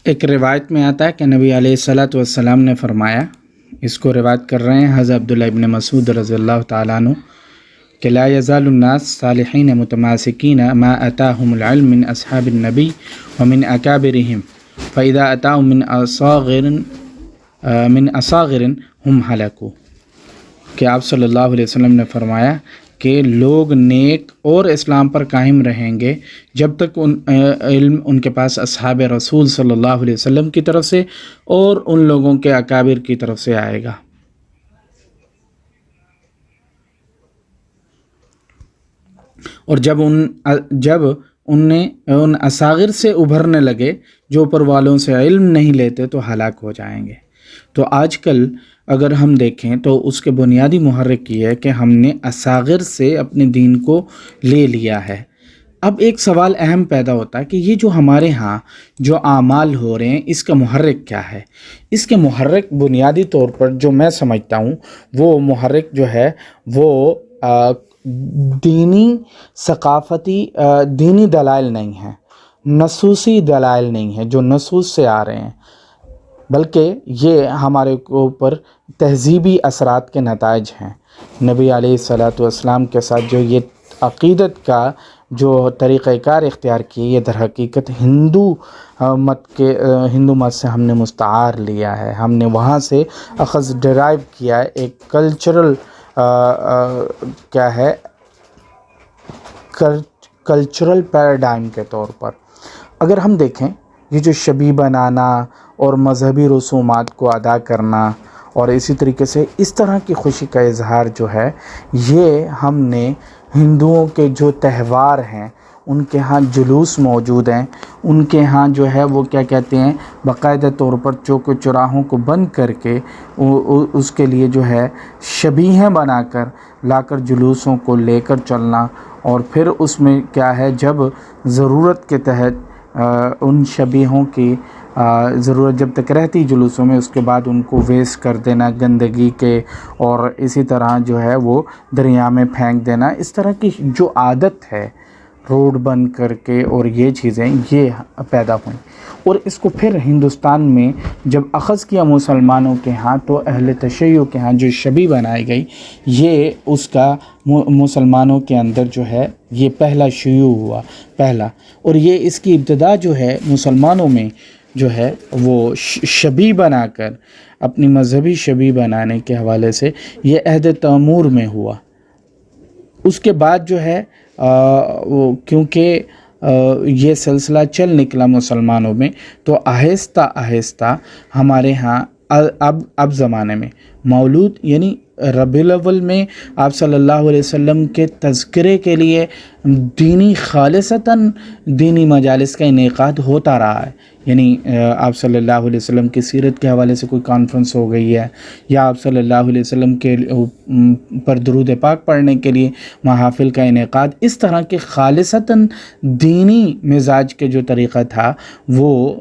ایک روایت میں آتا ہے کہ نبی علیہ الصلوۃ والسلام نے فرمایا، اس کو روایت کر رہے ہیں حضرت عبداللہ ابن مسعود رضی اللہ تعالیٰ عنہ، کہ لا یزال الناس صالحین متماسکین ما اتاہم العلم من اصحاب النبی ومن اکابرہم فاذا اتاہم من اصاغر ہم ہلکوا، کہ آپ صلی اللہ علیہ وسلم نے فرمایا کہ لوگ نیک اور اسلام پر قائم رہیں گے جب تک علم ان کے پاس اصحاب رسول صلی اللہ علیہ وسلم کی طرف سے اور ان لوگوں کے اکابر کی طرف سے آئے گا۔ اور جب ان اصاغر سے ابھرنے لگے جو اوپر والوں سے علم نہیں لیتے تو ہلاک ہو جائیں گے۔ تو آج کل اگر ہم دیکھیں تو اس کے بنیادی محرک یہ ہے کہ ہم نے اصاغر سے اپنے دین کو لے لیا ہے۔ اب ایک سوال اہم پیدا ہوتا ہے کہ یہ جو ہمارے ہاں جو اعمال ہو رہے ہیں اس کا محرک کیا ہے؟ اس کے محرک بنیادی طور پر جو میں سمجھتا ہوں وہ محرک جو ہے وہ دینی ثقافتی دینی دلائل نہیں ہیں، نصوصی دلائل نہیں ہیں جو نصوص سے آ رہے ہیں، بلکہ یہ ہمارے اوپر تہذیبی اثرات کے نتائج ہیں۔ نبی علیہ الصلوۃ والسلام کے ساتھ جو یہ عقیدت کا جو طریقہ کار اختیار کیے، یہ در حقیقت ہندو مت سے ہم نے مستعار لیا ہے، ہم نے وہاں سے اخذ ڈرائیو کیا ہے، ایک کلچرل کلچرل پیراڈائم کے طور پر۔ اگر ہم دیکھیں یہ جو شبی بنانا اور مذہبی رسومات کو ادا کرنا اور اسی طریقے سے اس طرح کی خوشی کا اظہار جو ہے، یہ ہم نے ہندوؤں کے جو تہوار ہیں ان کے ہاں جلوس موجود ہیں، ان کے ہاں جو ہے وہ کیا کہتے ہیں باقاعدہ طور پر چوک و چوراہوں کو بند کر کے اس کے لیے جو ہے شبیہیں بنا کر لا کر جلوسوں کو لے کر چلنا، اور پھر اس میں کیا ہے جب ضرورت کے تحت ان شبیہوں کی ضرورت جب تک رہتی جلوسوں میں، اس کے بعد ان کو ویسٹ کر دینا گندگی کے، اور اسی طرح جو ہے وہ دریا میں پھینک دینا، اس طرح کی جو عادت ہے روڈ بند کر کے، اور یہ چیزیں یہ پیدا ہوئیں۔ اور اس کو پھر ہندوستان میں جب اخذ کیا مسلمانوں کے ہاں تو اہل تشیع کے ہاں جو شبی بنائی گئی، یہ اس کا مسلمانوں کے اندر جو ہے یہ پہلا شیوع ہوا پہلا، اور یہ اس کی ابتدا جو ہے مسلمانوں میں جو ہے وہ شبی بنا کر اپنی مذہبی شبی بنانے کے حوالے سے یہ عہد تیمور میں ہوا۔ اس کے بعد جو ہے کیونکہ یہ سلسلہ چل نکلا مسلمانوں میں، تو آہستہ آہستہ ہمارے ہاں اب زمانے میں مولود یعنی ربیع الاول میں آپ صلی اللہ علیہ وسلم کے تذکرے کے لیے دینی خالصتاً دینی مجالس کا انعقاد ہوتا رہا ہے، یعنی آپ صلی اللہ علیہ وسلم کی سیرت کے حوالے سے کوئی کانفرنس ہو گئی ہے، یا آپ صلی اللہ علیہ وسلم کے پر درود پاک پڑھنے کے لیے محافل کا انعقاد، اس طرح کے خالصتاً دینی مزاج کے جو طریقہ تھا وہ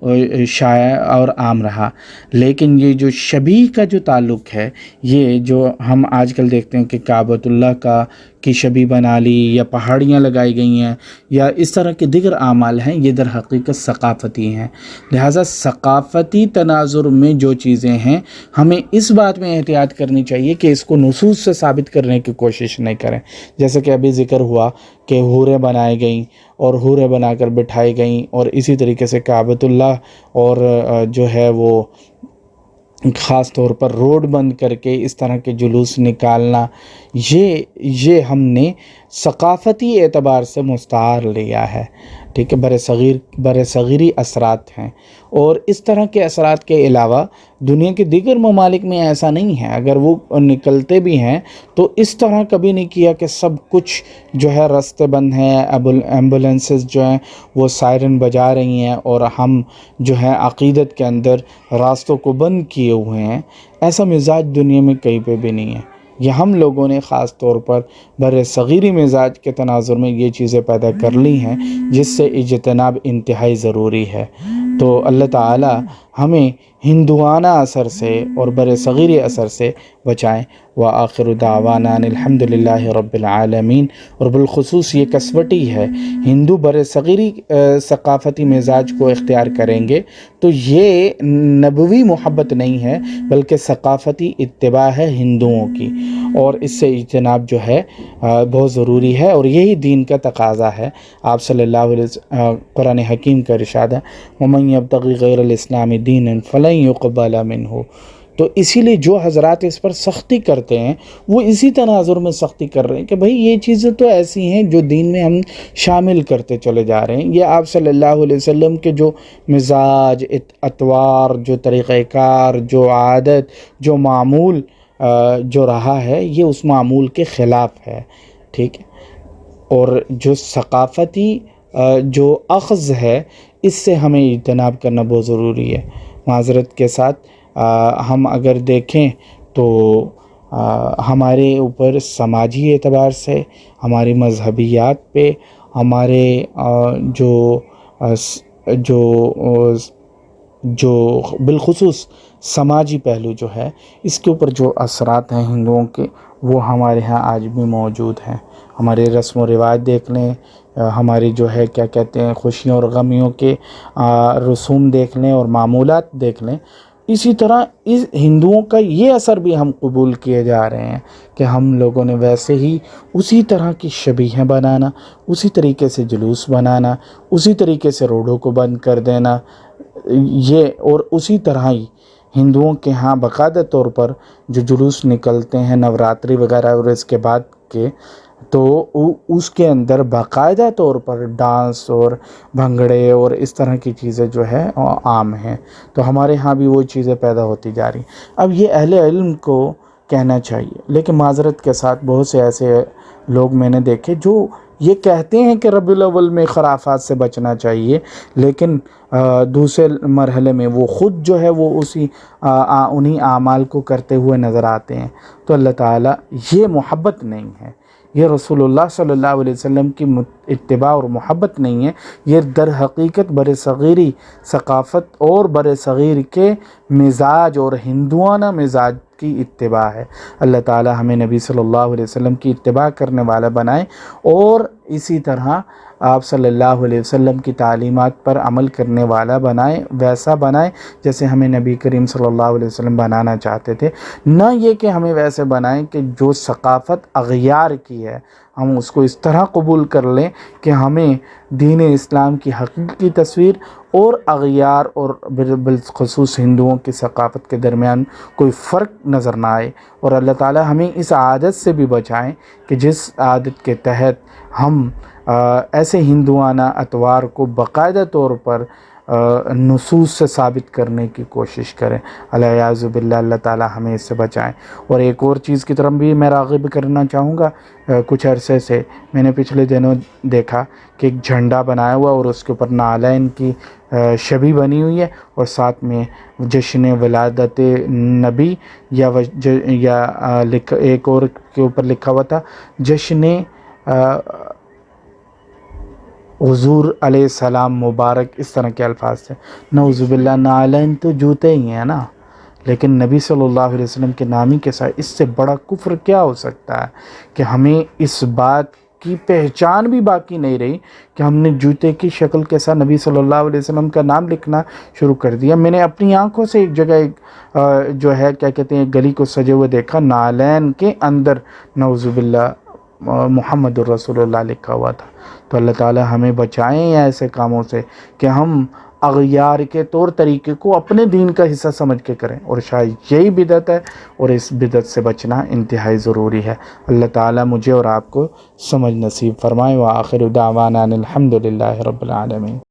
شائع اور عام رہا۔ لیکن یہ جو شبیہ کا جو تعلق ہے، یہ جو ہم آج کل دیکھتے ہیں کہ کعبۃ اللہ کی شبیہ بنا لی، یا پہاڑیاں لگائی گئی ہیں، یا اس طرح کے دیگر اعمال ہیں، یہ در حقیقت ثقافتی ہیں۔ لہٰذا ثقافتی تناظر میں جو چیزیں ہیں ہمیں اس بات میں احتیاط کرنی چاہیے کہ اس کو نصوص سے ثابت کرنے کی کوشش نہیں کریں، جیسے کہ ابھی ذکر ہوا کہ حوریں بنائی گئیں اور حوریں بنا کر بٹھائی گئیں، اور اسی طریقے سے کعبۃ اللہ اور جو ہے وہ خاص طور پر روڈ بند کر کے اس طرح کے جلوس نکالنا، یہ ہم نے ثقافتی اعتبار سے مستعار لیا ہے، ٹھیک ہے، برصغیری اثرات ہیں۔ اور اس طرح کے اثرات کے علاوہ دنیا کے دیگر ممالک میں ایسا نہیں ہے، اگر وہ نکلتے بھی ہیں تو اس طرح کبھی نہیں کیا کہ سب کچھ جو ہے راستے بند ہیں، ایمبولینسز جو ہیں وہ سائرن بجا رہی ہیں، اور ہم جو ہے عقیدت کے اندر راستوں کو بند کیے ہوئے ہیں، ایسا مزاج دنیا میں کہیں پہ بھی نہیں ہے۔ یہ ہم لوگوں نے خاص طور پر برصغیری مزاج کے تناظر میں یہ چیزیں پیدا کر لی ہیں، جس سے اجتناب انتہائی ضروری ہے۔ تو اللہ تعالیٰ ہمیں ہندوانہ اثر سے اور برصغیری اثر سے بچائیں۔ وآخر دعوانا ان الحمد للہ رب العالمین۔ اور بالخصوص یہ کسوٹی ہے، ہندو برصغیری ثقافتی مزاج کو اختیار کریں گے تو یہ نبوی محبت نہیں ہے بلکہ ثقافتی اتباع ہے ہندوؤں کی، اور اس سے اجتناب جو ہے بہت ضروری ہے، اور یہی دین کا تقاضا ہے۔ آپ صلی اللہ علیہ وسلم قرآن حکیم کا ارشاد ہے وَمَن يَبْتَغِ غَيْرَ الْإِسْلَامِ دِينًا فَلَن يُقْبَلَ مِنْهُ۔ تو اسی لیے جو حضرات اس پر سختی کرتے ہیں وہ اسی تناظر میں سختی کر رہے ہیں کہ بھئی یہ چیزیں تو ایسی ہیں جو دین میں ہم شامل کرتے چلے جا رہے ہیں۔ یہ آپ صلی اللہ علیہ وسلم کے جو مزاج، اطوار، جو طریقہ کار، جو عادت، جو معمول جو رہا ہے، یہ اس معمول کے خلاف ہے، ٹھیک ہے۔ اور جو ثقافتی جو اخذ ہے اس سے ہمیں اجتناب کرنا بہت ضروری ہے۔ معذرت کے ساتھ ہم اگر دیکھیں تو ہمارے اوپر سماجی اعتبار سے، ہماری مذہبیات پہ، ہمارے جو بالخصوص سماجی پہلو جو ہے اس کے اوپر جو اثرات ہیں ہندوؤں کے، وہ ہمارے ہاں آج بھی موجود ہیں۔ ہمارے رسم و رواج دیکھ لیں، ہماری جو ہے کیا کہتے ہیں خوشیوں اور غمیوں کے رسوم دیکھ لیں اور معمولات دیکھ لیں، اسی طرح اس ہندوؤں کا یہ اثر بھی ہم قبول کیے جا رہے ہیں کہ ہم لوگوں نے ویسے ہی اسی طرح کی شبیہیں بنانا، اسی طریقے سے جلوس بنانا، اسی طریقے سے روڈوں کو بند کر دینا، یہ اور اسی طرح ہی ہندوؤں کے ہاں باقاعدہ طور پر جو جلوس نکلتے ہیں نوراتری وغیرہ اور اس کے بعد کے، تو اس کے اندر باقاعدہ طور پر ڈانس اور بھنگڑے اور اس طرح کی چیزیں جو ہے عام ہیں۔ تو ہمارے ہاں بھی وہ چیزیں پیدا ہوتی جا رہی ہیں۔ اب یہ اہل علم کو کہنا چاہیے، لیکن معذرت کے ساتھ بہت سے ایسے لوگ میں نے دیکھے جو یہ کہتے ہیں کہ ربیع الاول میں خرافات سے بچنا چاہیے، لیکن دوسرے مرحلے میں وہ خود جو ہے وہ انہی اعمال کو کرتے ہوئے نظر آتے ہیں۔ تو اللہ تعالیٰ، یہ محبت نہیں ہے، یہ رسول اللہ صلی اللہ علیہ وسلم کی اتباع اور محبت نہیں ہے، یہ در حقیقت برصغیری ثقافت اور برصغیر کے مزاج اور ہندوانہ مزاج کی اتباع ہے۔ اللہ تعالیٰ ہمیں نبی صلی اللہ علیہ وسلم کی اتباع کرنے والا بنائے، اور اسی طرح آپ صلی اللہ علیہ وسلم کی تعلیمات پر عمل کرنے والا بنائے، ویسا بنائے جیسے ہمیں نبی کریم صلی اللہ علیہ وسلم بنانا چاہتے تھے، نہ یہ کہ ہمیں ویسے بنائیں کہ جو ثقافت اغیار کی ہے ہم اس کو اس طرح قبول کر لیں کہ ہمیں دین اسلام کی حقیقی تصویر اور اغیار اور بالخصوص ہندوؤں کی ثقافت کے درمیان کوئی فرق نظر نہ آئے۔ اور اللہ تعالیٰ ہمیں اس عادت سے بھی بچائیں کہ جس عادت کے تحت ہم ایسے ہندوانہ اطوار کو باقاعدہ طور پر نصوص سے ثابت کرنے کی کوشش کریں۔ الیاذ باللہ، اللہ تعالیٰ ہمیں اس سے بچائیں۔ اور ایک اور چیز کی طرف بھی میں راغب کرنا چاہوں گا، کچھ عرصے سے میں نے پچھلے دنوں دیکھا کہ ایک جھنڈا بنایا ہوا اور اس کے اوپر نعلین کی شبیہ بنی ہوئی ہے، اور ساتھ میں جشن ولادت نبی یا ایک اور کے اوپر لکھا ہوا تھا جشن حضور علیہ السلام مبارک، اس طرح کے الفاظ تھے۔ نعوذ باللہ، نعلین تو جوتے ہی ہیں نا، لیکن نبی صلی اللہ علیہ وسلم کے نامی کے ساتھ اس سے بڑا کفر کیا ہو سکتا ہے کہ ہمیں اس بات کی پہچان بھی باقی نہیں رہی کہ ہم نے جوتے کی شکل کے ساتھ نبی صلی اللہ علیہ وسلم کا نام لکھنا شروع کر دیا۔ میں نے اپنی آنکھوں سے ایک جگہ جو ہے کیا کہتے ہیں گلی کو سجے ہوئے دیکھا، نعلین کے اندر نعوذ باللہ محمد الرسول اللہ لکھا ہوا تھا۔ تو اللہ تعالیٰ ہمیں بچائیں ایسے کاموں سے کہ ہم اغیار کے طور طریقے کو اپنے دین کا حصہ سمجھ کے کریں، اور شاید یہی بدعت ہے، اور اس بدعت سے بچنا انتہائی ضروری ہے۔ اللہ تعالیٰ مجھے اور آپ کو سمجھ نصیب فرمائے۔ وآخر دعوانا ان الحمد للہ رب العالمین۔